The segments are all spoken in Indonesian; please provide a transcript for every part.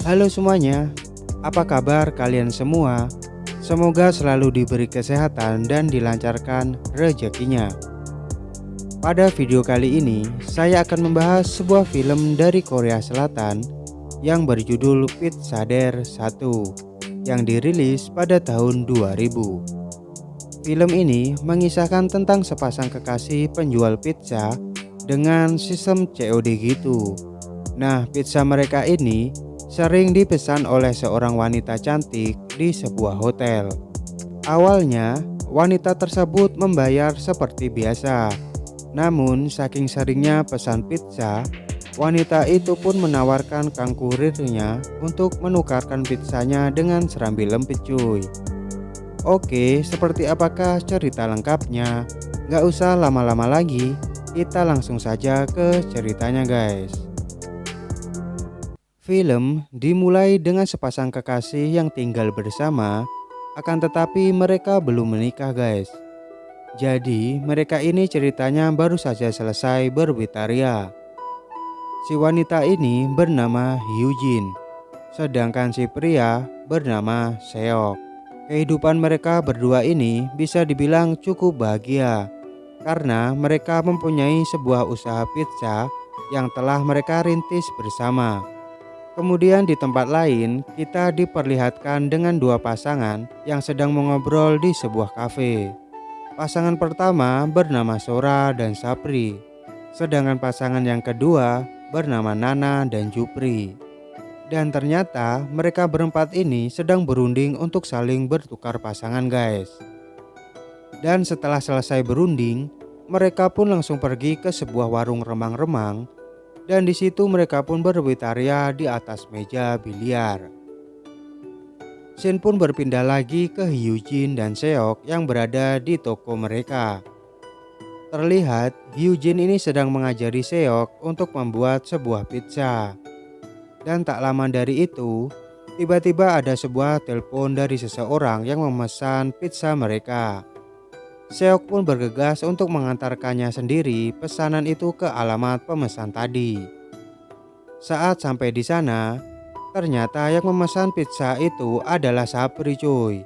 Halo semuanya, apa kabar kalian semua? Semoga selalu diberi kesehatan dan dilancarkan rezekinya. Pada video kali ini, saya akan membahas sebuah film dari Korea Selatan yang berjudul Pizzader 1 yang dirilis pada tahun 2000. Film ini mengisahkan tentang sepasang kekasih penjual pizza dengan sistem COD gitu. Nah, pizza mereka ini sering dipesan oleh seorang wanita cantik di sebuah hotel. Awalnya, wanita tersebut membayar seperti biasa. Namun, saking seringnya pesan pizza, wanita itu pun menawarkan kang kurirnya untuk menukarkan pizzanya dengan serambi lempit cuy. Oke, seperti apakah cerita lengkapnya? Gak usah lama-lama lagi, kita langsung saja ke ceritanya guys. Film dimulai dengan sepasang kekasih yang tinggal bersama, akan tetapi mereka belum menikah guys. Jadi mereka ini ceritanya baru saja selesai berwitaria. Si wanita ini bernama Hyujin, sedangkan si pria bernama Seok. Kehidupan mereka berdua ini bisa dibilang cukup bahagia, karena mereka mempunyai sebuah usaha pizza yang telah mereka rintis bersama. Kemudian di tempat lain, kita diperlihatkan dengan dua pasangan yang sedang mengobrol di sebuah kafe. Pasangan pertama bernama Sora dan Sapri, sedangkan pasangan yang kedua bernama Nana dan Jupri. Dan ternyata mereka berempat ini sedang berunding untuk saling bertukar pasangan guys. Dan setelah selesai berunding, mereka pun langsung pergi ke sebuah warung remang-remang. Dan di situ mereka pun berwitaria di atas meja biliar. Scene pun berpindah lagi ke Hyujin dan Seok yang berada di toko mereka. Terlihat Hyujin ini sedang mengajari Seok untuk membuat sebuah pizza. Dan tak lama dari itu, tiba-tiba ada sebuah telepon dari seseorang yang memesan pizza mereka. Seok pun bergegas untuk mengantarkannya sendiri pesanan itu ke alamat pemesan tadi. Saat sampai di sana, ternyata yang memesan pizza itu adalah Sapri cuy.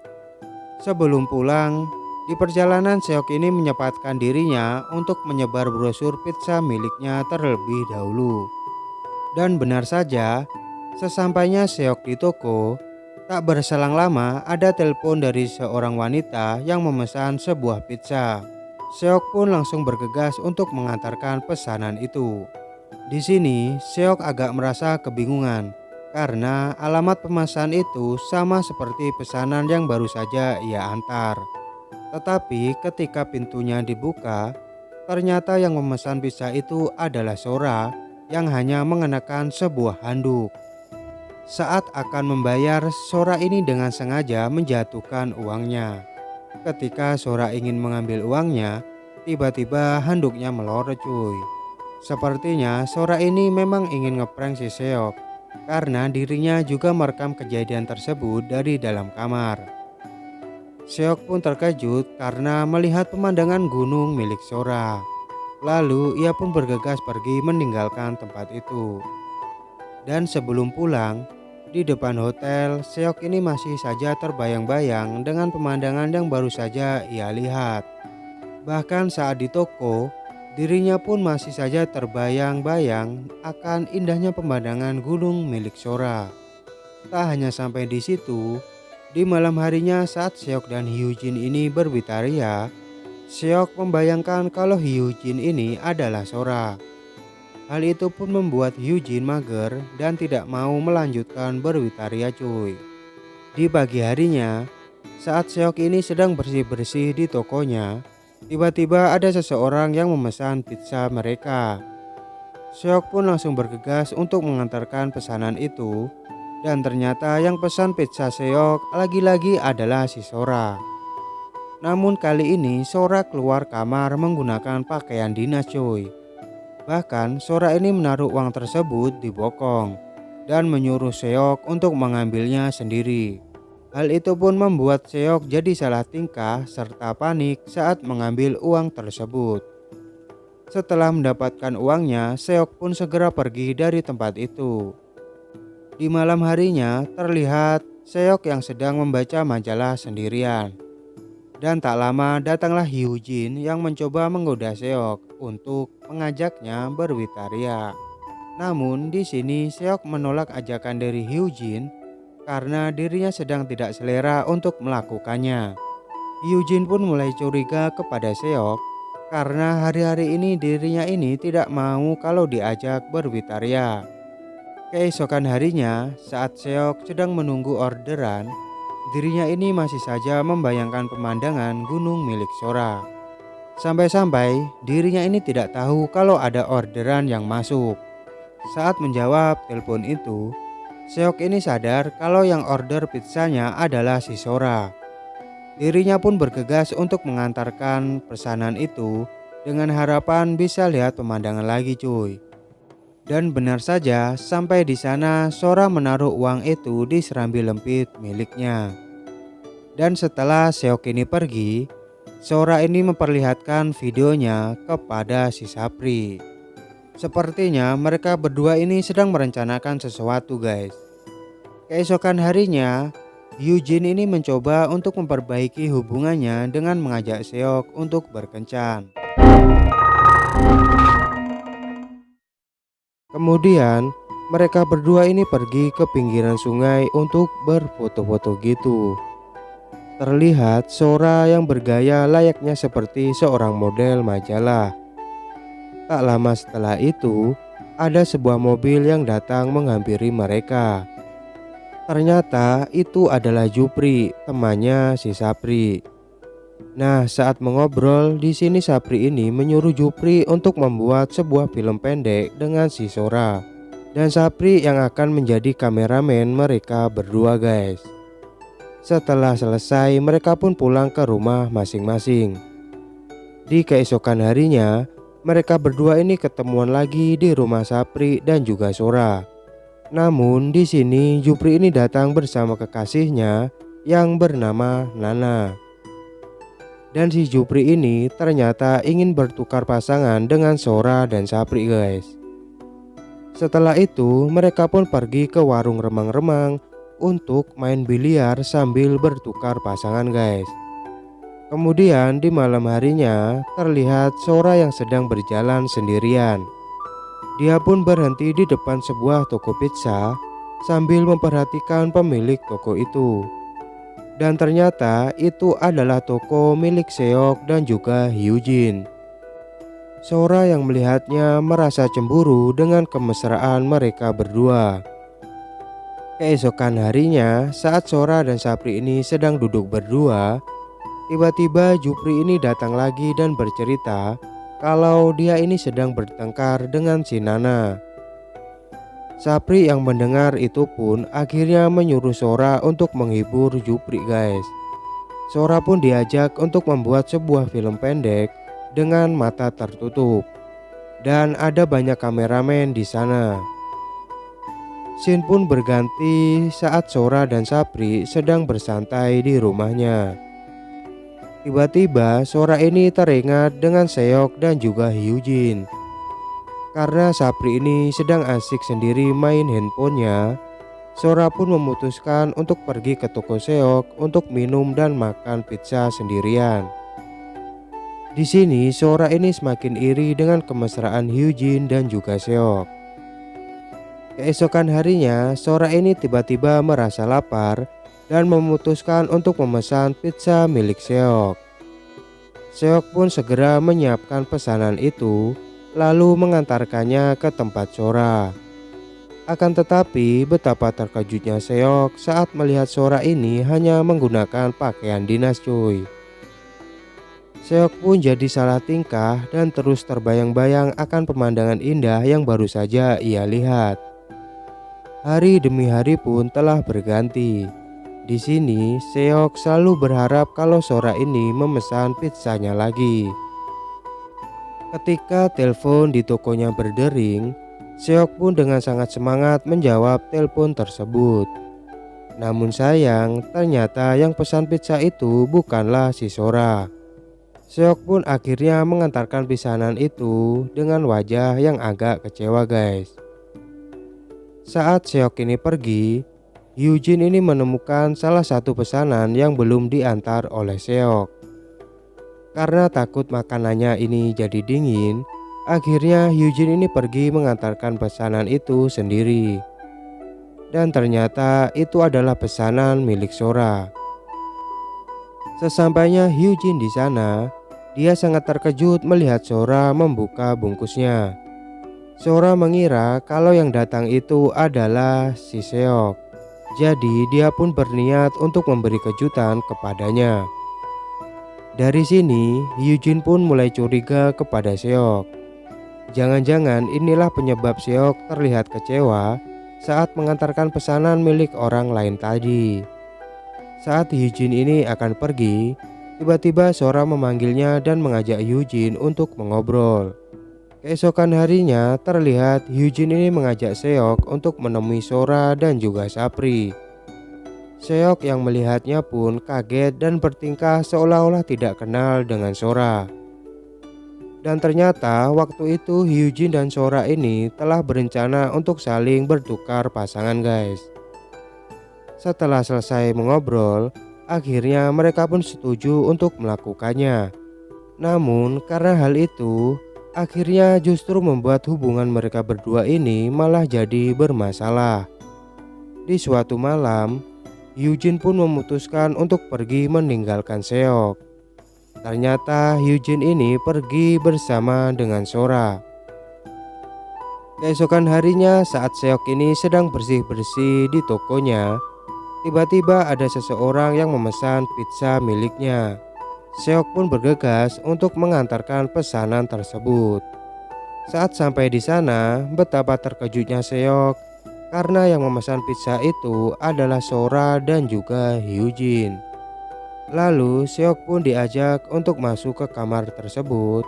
Sebelum pulang, di perjalanan Seok ini menyempatkan dirinya untuk menyebar brosur pizza miliknya terlebih dahulu. Dan benar saja, sesampainya Seok di toko, tak berselang lama ada telepon dari seorang wanita yang memesan sebuah pizza. Seok pun langsung bergegas untuk mengantarkan pesanan itu. Di sini Seok agak merasa kebingungan karena alamat pemesan itu sama seperti pesanan yang baru saja ia antar. Tetapi ketika pintunya dibuka, ternyata yang memesan pizza itu adalah Sora yang hanya mengenakan sebuah handuk. Saat akan membayar, Sora ini dengan sengaja menjatuhkan uangnya. Ketika Sora ingin mengambil uangnya, tiba-tiba handuknya melorot cuy. Sepertinya Sora ini memang ingin ngeprank si Seok, karena dirinya juga merekam kejadian tersebut dari dalam kamar. Seok pun terkejut karena melihat pemandangan gunung milik Sora. Lalu ia pun bergegas pergi meninggalkan tempat itu. Dan sebelum pulang, di depan hotel, Seok ini masih saja terbayang-bayang dengan pemandangan yang baru saja ia lihat. Bahkan saat di toko, dirinya pun masih saja terbayang-bayang akan indahnya pemandangan gunung milik Sora. Tak hanya sampai di situ, di malam harinya saat Seok dan Hyujin ini berwitaria, Seok membayangkan kalau Hyujin ini adalah Sora. Hal itu pun membuat Hyujin mager dan tidak mau melanjutkan berwitaria cuy. Di pagi harinya, saat Seok ini sedang bersih-bersih di tokonya, tiba-tiba ada seseorang yang memesan pizza mereka. Seok pun langsung bergegas untuk mengantarkan pesanan itu, dan ternyata yang pesan pizza Seok lagi-lagi adalah si Sora. Namun kali ini Sora keluar kamar menggunakan pakaian dinas cuy. Bahkan Sora ini menaruh uang tersebut di bokong dan menyuruh Seok untuk mengambilnya sendiri. Hal itu pun membuat Seok jadi salah tingkah serta panik saat mengambil uang tersebut. Setelah mendapatkan uangnya, Seok pun segera pergi dari tempat itu. Di malam harinya terlihat Seok yang sedang membaca majalah sendirian. Dan tak lama datanglah Hyujin yang mencoba menggoda Seok untuk mengajaknya berwitaria. Namun di sini Seok menolak ajakan dari Hyujin karena dirinya sedang tidak selera untuk melakukannya. Hyujin pun mulai curiga kepada Seok karena hari-hari ini dirinya ini tidak mau kalau diajak berwitaria. Keesokan harinya, saat Seok sedang menunggu orderan, dirinya ini masih saja membayangkan pemandangan gunung milik Sora. Sampai-sampai dirinya ini tidak tahu kalau ada orderan yang masuk. Saat menjawab telepon itu, Seok ini sadar kalau yang order pizzanya adalah si Sora. Dirinya pun bergegas untuk mengantarkan pesanan itu dengan harapan bisa lihat pemandangan lagi cuy. Dan benar saja, sampai di sana Sora menaruh uang itu di serambi lempit miliknya. Dan setelah Seok ini pergi, Sora ini memperlihatkan videonya kepada si Sapri. Sepertinya mereka berdua ini sedang merencanakan sesuatu guys. Keesokan harinya, Hyujin ini mencoba untuk memperbaiki hubungannya dengan mengajak Seok untuk berkencan. Kemudian mereka berdua ini pergi ke pinggiran sungai untuk berfoto-foto gitu. Terlihat Sora yang bergaya layaknya seperti seorang model majalah. Tak lama setelah itu, ada sebuah mobil yang datang menghampiri mereka. Ternyata itu adalah Jupri, temannya si Sapri. Nah, saat mengobrol di sini Sapri ini menyuruh Jupri untuk membuat sebuah film pendek dengan si Sora. Dan Sapri yang akan menjadi kameramen mereka berdua guys. Setelah selesai mereka pun pulang ke rumah masing-masing. Di keesokan harinya mereka berdua ini ketemuan lagi di rumah Sapri dan juga Sora. Namun di sini Jupri ini datang bersama kekasihnya yang bernama Nana. Dan si Jupri ini ternyata ingin bertukar pasangan dengan Sora dan Sapri guys. Setelah itu mereka pun pergi ke warung remang-remang untuk main biliar sambil bertukar pasangan guys. Kemudian di malam harinya terlihat Sora yang sedang berjalan sendirian. Dia pun berhenti di depan sebuah toko pizza sambil memperhatikan pemilik toko itu. Dan ternyata itu adalah toko milik Seok dan juga Hyujin. Sora yang melihatnya merasa cemburu dengan kemesraan mereka berdua. Keesokan harinya saat Sora dan Sapri ini sedang duduk berdua, tiba-tiba Jupri ini datang lagi dan bercerita kalau dia ini sedang bertengkar dengan si Nana. Sapri yang mendengar itu pun akhirnya menyuruh Sora untuk menghibur Jupri guys. Sora pun diajak untuk membuat sebuah film pendek dengan mata tertutup. Dan ada banyak kameramen di sana. Scene pun berganti saat Sora dan Sapri sedang bersantai di rumahnya. Tiba-tiba Sora ini teringat dengan Seok dan juga Hyujin. Karena Sapri ini sedang asik sendiri main handphonenya, Sora pun memutuskan untuk pergi ke toko Seok untuk minum dan makan pizza sendirian. Di sini Sora ini semakin iri dengan kemesraan Hyujin dan juga Seok. Keesokan harinya Sora ini tiba-tiba merasa lapar dan memutuskan untuk memesan pizza milik Seok. Seok pun segera menyiapkan pesanan itu lalu mengantarkannya ke tempat Sora. Akan tetapi betapa terkejutnya Seok saat melihat Sora ini hanya menggunakan pakaian dinas cuy. Seok pun jadi salah tingkah dan terus terbayang-bayang akan pemandangan indah yang baru saja ia lihat. Hari demi hari pun telah berganti. Di sini Seok selalu berharap kalau Sora ini memesan pizzanya lagi. Ketika telepon di tokonya berdering, Seok pun dengan sangat semangat menjawab telepon tersebut. Namun sayang, ternyata yang pesan pizza itu bukanlah si Sora. Seok pun akhirnya mengantarkan pesanan itu dengan wajah yang agak kecewa guys. Saat Seok ini pergi, Hyujin ini menemukan salah satu pesanan yang belum diantar oleh Seok. Karena takut makanannya ini jadi dingin, akhirnya Hyujin ini pergi mengantarkan pesanan itu sendiri. Dan ternyata itu adalah pesanan milik Sora. Sesampainya Hyujin di sana, dia sangat terkejut melihat Sora membuka bungkusnya. Sora mengira kalau yang datang itu adalah si Seok. Jadi dia pun berniat untuk memberi kejutan kepadanya. Dari sini, Hyujin pun mulai curiga kepada Seok. Jangan-jangan inilah penyebab Seok terlihat kecewa saat mengantarkan pesanan milik orang lain tadi. Saat Hyujin ini akan pergi, tiba-tiba Sora memanggilnya dan mengajak Hyujin untuk mengobrol. Keesokan harinya terlihat Hyujin ini mengajak Seok untuk menemui Sora dan juga Sapri. Seok yang melihatnya pun kaget dan bertingkah seolah-olah tidak kenal dengan Sora. Dan ternyata waktu itu Hyujin dan Sora ini telah berencana untuk saling bertukar pasangan guys. Setelah selesai mengobrol, akhirnya mereka pun setuju untuk melakukannya. Namun karena hal itu, akhirnya justru membuat hubungan mereka berdua ini malah jadi bermasalah. Di suatu malam, Hyujin pun memutuskan untuk pergi meninggalkan Seok. Ternyata Hyujin ini pergi bersama dengan Sora. Keesokan harinya saat Seok ini sedang bersih-bersih di tokonya, tiba-tiba ada seseorang yang memesan pizza miliknya. Seok pun bergegas untuk mengantarkan pesanan tersebut. Saat sampai di sana, betapa terkejutnya Seok karena yang memesan pizza itu adalah Sora dan juga Hyujin. Lalu Seok pun diajak untuk masuk ke kamar tersebut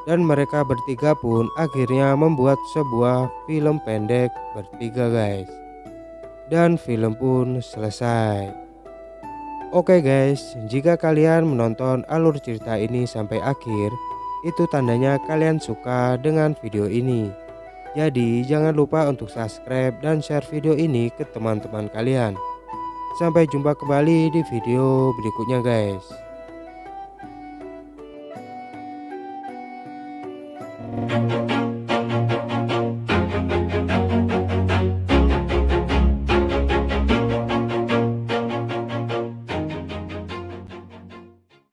dan mereka bertiga pun akhirnya membuat sebuah film pendek bertiga guys. Dan film pun selesai. Oke guys, jika kalian menonton alur cerita ini sampai akhir, itu tandanya kalian suka dengan video ini. Jadi jangan lupa untuk subscribe dan share video ini ke teman-teman kalian. Sampai jumpa kembali di video berikutnya guys.